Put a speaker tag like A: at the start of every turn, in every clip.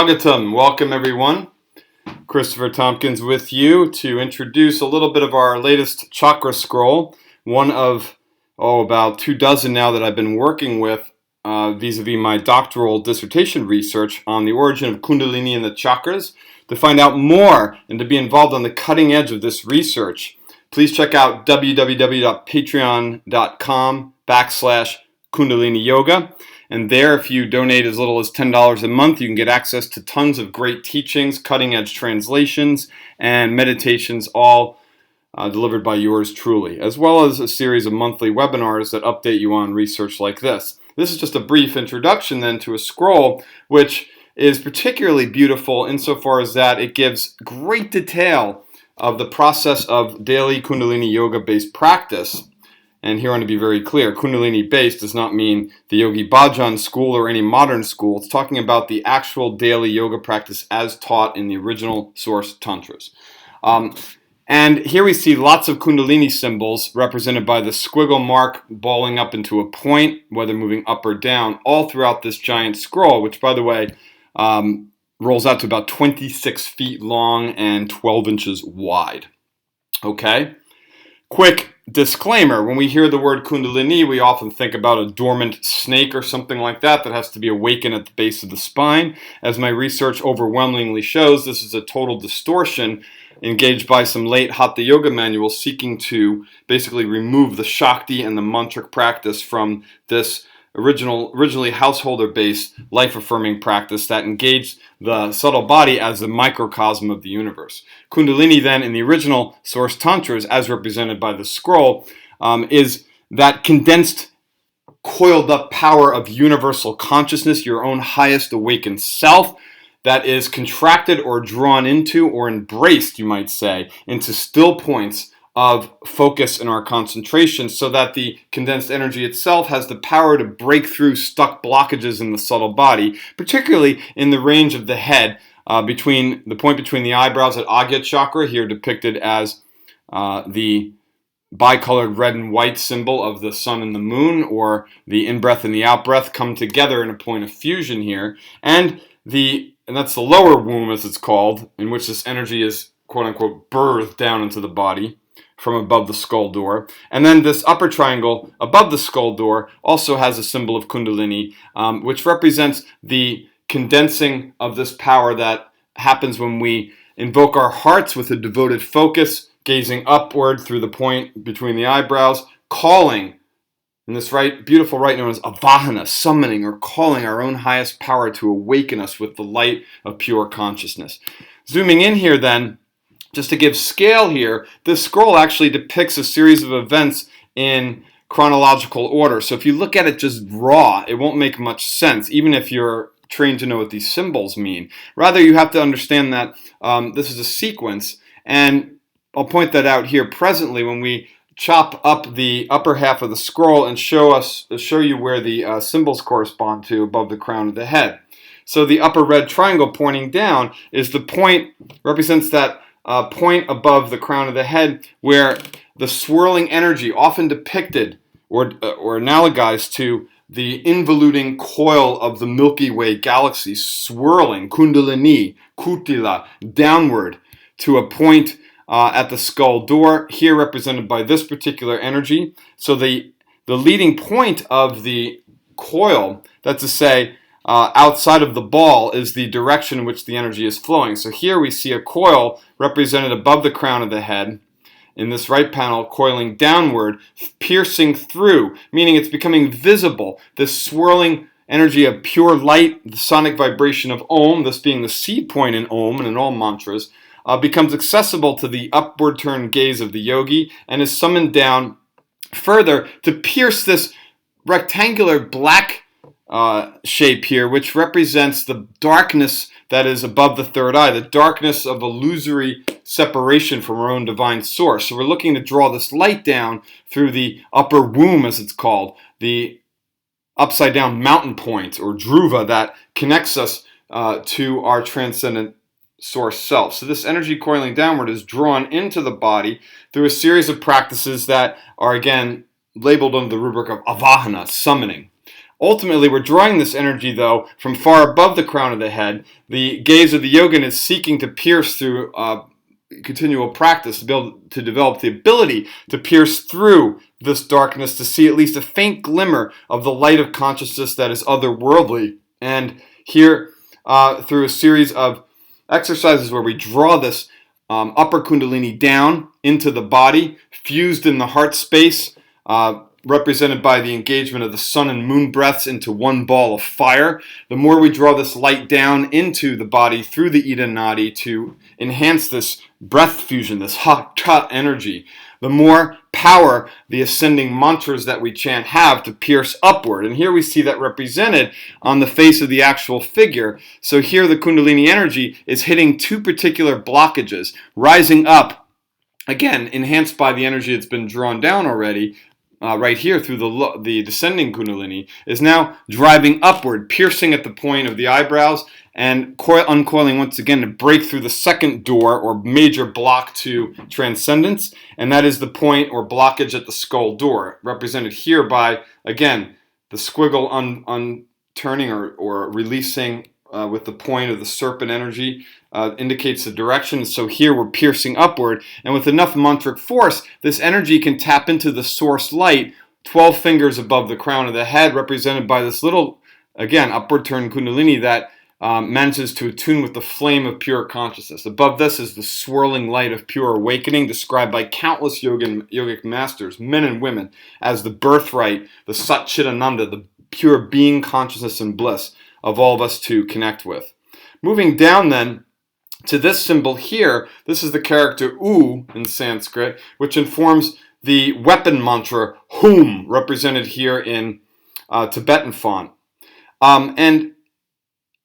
A: Swagatam. Welcome everyone. Christopher Tompkins with you to introduce a little bit of our latest chakra scroll. One of, about 24 now that I've been working with vis-a-vis my doctoral dissertation research on the origin of Kundalini and the chakras. To find out more and to be involved on the cutting edge of this research, please check out www.patreon.com/Kundalini Yoga. And there, if you donate as little as $10 a month, you can get access to tons of great teachings, cutting-edge translations, and meditations, all delivered by yours truly, as well as a series of monthly webinars that update you on research like this. This is just a brief introduction then to a scroll, which is particularly beautiful insofar as that it gives great detail of the process of daily Kundalini Yoga-based practice. And here I want to be very clear, Kundalini-based does not mean the Yogi Bhajan school or any modern school. It's talking about the actual daily yoga practice as taught in the original source tantras. And here we see lots of Kundalini symbols represented by the squiggle mark balling up into a point, whether moving up or down, all throughout this giant scroll, which, by the way, rolls out to about 26 feet long and 12 inches wide. Okay? Quick disclaimer, when we hear the word Kundalini, we often think about a dormant snake or something like that that has to be awakened at the base of the spine. As my research overwhelmingly shows, this is a total distortion engaged by some late Hatha Yoga manuals seeking to basically remove the Shakti and the mantric practice from this originally householder-based, life-affirming practice that engaged the subtle body as the microcosm of the universe. Kundalini then, in the original source tantras, as represented by the scroll, is that condensed, coiled-up power of universal consciousness, your own highest awakened self, that is contracted or drawn into or embraced, you might say, into still points of focus in our concentration, so that the condensed energy itself has the power to break through stuck blockages in the subtle body, particularly in the range of the head, between the point between the eyebrows at Agya chakra, here depicted as the bicolored red and white symbol of the sun and the moon, or the in-breath and the out-breath come together in a point of fusion here, and that's the lower womb, as it's called, in which this energy is quote-unquote birthed down into the body from above the skull door. And then this upper triangle above the skull door also has a symbol of Kundalini, which represents the condensing of this power that happens when we invoke our hearts with a devoted focus, gazing upward through the point between the eyebrows, calling, in this beautiful rite known as avahana, summoning or calling our own highest power to awaken us with the light of pure consciousness. Zooming in here then, just to give scale here, this scroll actually depicts a series of events in chronological order. So if you look at it just raw, it won't make much sense, even if you're trained to know what these symbols mean. Rather, you have to understand that this is a sequence, and I'll point that out here presently when we chop up the upper half of the scroll and show you where the symbols correspond to above the crown of the head. So the upper red triangle pointing down is the point, represents that point above the crown of the head where the swirling energy, often depicted or analogized to the involuting coil of the Milky Way galaxy, swirling, Kundalini, Kutila, downward to a point at the skull door, here represented by this particular energy. So the leading point of the coil, that's to say, outside of the ball, is the direction in which the energy is flowing. So here we see a coil represented above the crown of the head, in this right panel, coiling downward, piercing through, meaning it's becoming visible. This swirling energy of pure light, the sonic vibration of Om, this being the seed point in Om and in all mantras, becomes accessible to the upward turned gaze of the yogi and is summoned down further to pierce this rectangular black shape here, which represents the darkness that is above the third eye, the darkness of illusory separation from our own divine source. So we're looking to draw this light down through the upper womb, as it's called, the upside down mountain point or dhruva that connects us to our transcendent source self. So this energy coiling downward is drawn into the body through a series of practices that are again labeled under the rubric of avahana, summoning. Ultimately, we're drawing this energy, though, from far above the crown of the head. The gaze of the yogin is seeking to pierce through continual practice to be able to develop the ability to pierce through this darkness, to see at least a faint glimmer of the light of consciousness that is otherworldly. And here, through a series of exercises where we draw this upper kundalini down into the body, fused in the heart space, represented by the engagement of the sun and moon breaths into one ball of fire. The more we draw this light down into the body through the Ida Nadi to enhance this breath fusion, this hot energy, the more power the ascending mantras that we chant have to pierce upward. And here we see that represented on the face of the actual figure. So here the kundalini energy is hitting two particular blockages, rising up, again, enhanced by the energy that's been drawn down already, right here through the descending kundalini, is now driving upward, piercing at the point of the eyebrows, and uncoiling once again to break through the second door or major block to transcendence, and that is the point or blockage at the skull door, represented here by, again, the squiggle unturning or releasing with the point of the serpent energy. Indicates the direction. So here we're piercing upward, and with enough mantric force, this energy can tap into the source light 12 fingers above the crown of the head, represented by this little, again, upward turn kundalini that manages to attune with the flame of pure consciousness. Above this is the swirling light of pure awakening, described by countless yogic masters, men and women, as the birthright, the Sat Chit Ananda, the pure being, consciousness, and bliss of all of us to connect with. Moving down then to this symbol here, this is the character U in Sanskrit, which informs the weapon mantra Hum, represented here in Tibetan font. And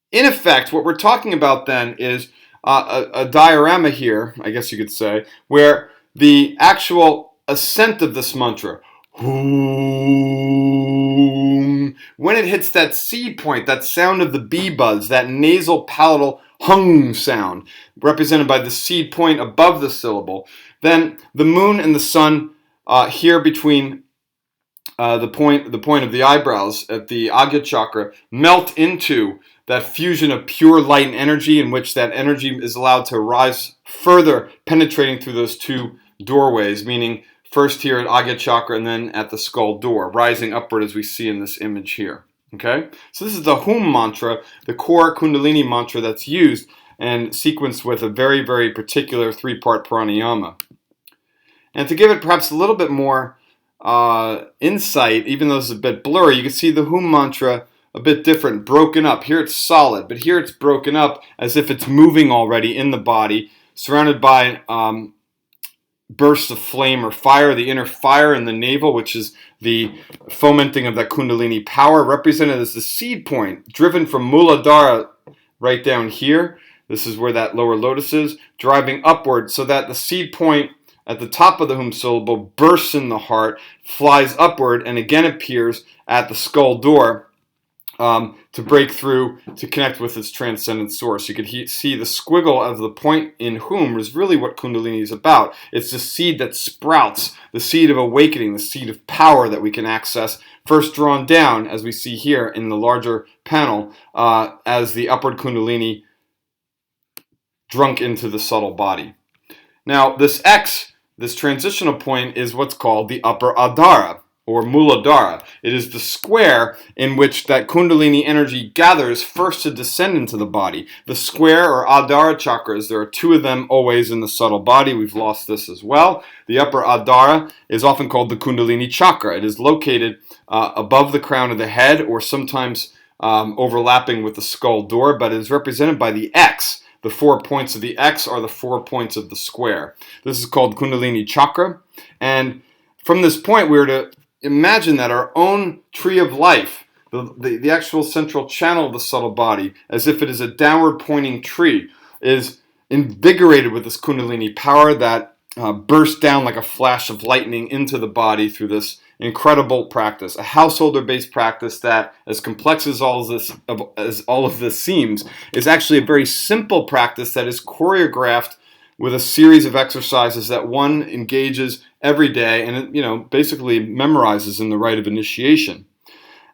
A: in effect, what we're talking about then is a diorama here, I guess you could say, where the actual ascent of this mantra, Hum, when it hits that seed point, that sound of the bee buzz, that nasal palatal hung sound, represented by the seed point above the syllable, then the moon and the sun here between the point of the eyebrows at the Agya chakra melt into that fusion of pure light and energy, in which that energy is allowed to rise further, penetrating through those two doorways, meaning first here at Agya chakra and then at the skull door, rising upward as we see in this image here. Okay, so this is the Hum mantra, the core Kundalini mantra that's used and sequenced with a very, very particular three-part pranayama. And to give it perhaps a little bit more insight, even though it's a bit blurry, you can see the Hum mantra a bit different, broken up. Here it's solid, but here it's broken up as if it's moving already in the body, surrounded by bursts of flame or fire, the inner fire in the navel, which is the fomenting of that Kundalini power, represented as the seed point, driven from Muladhara right down here. This is where that lower lotus is, driving upward so that the seed point at the top of the Hum syllable bursts in the heart, flies upward, and again appears at the skull door to break through, to connect with its transcendent source. You could see the squiggle of the point in Hum is really what Kundalini is about. It's the seed that sprouts, the seed of awakening, the seed of power that we can access, first drawn down, as we see here in the larger panel, as the upward Kundalini drunk into the subtle body. Now, this X, this transitional point, is what's called the upper Adhara, or Muladhara. It is the square in which that Kundalini energy gathers first to descend into the body. The square or Adhara chakras, there are two of them always in the subtle body. We've lost this as well. The upper Adhara is often called the Kundalini chakra. It is located above the crown of the head, or sometimes overlapping with the skull door, but it is represented by the X. The 4 points of the X are the 4 points of the square. This is called Kundalini chakra. And from this point, we're to imagine that our own tree of life, the actual central channel of the subtle body, as if it is a downward pointing tree, is invigorated with this Kundalini power that bursts down like a flash of lightning into the body through this incredible practice, a householder-based practice that, as complex as all of this seems, is actually a very simple practice that is choreographed with a series of exercises that one engages every day and, basically memorizes in the rite of initiation.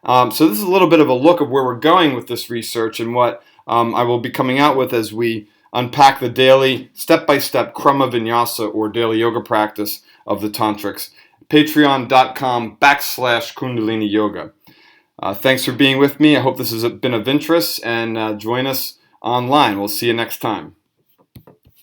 A: So this is a little bit of a look of where we're going with this research and what I will be coming out with as we unpack the daily, step-by-step krama vinyasa or daily yoga practice of the tantrics. Patreon.com/Kundalini Yoga. Thanks for being with me. I hope this has been of interest, and join us online. We'll see you next time.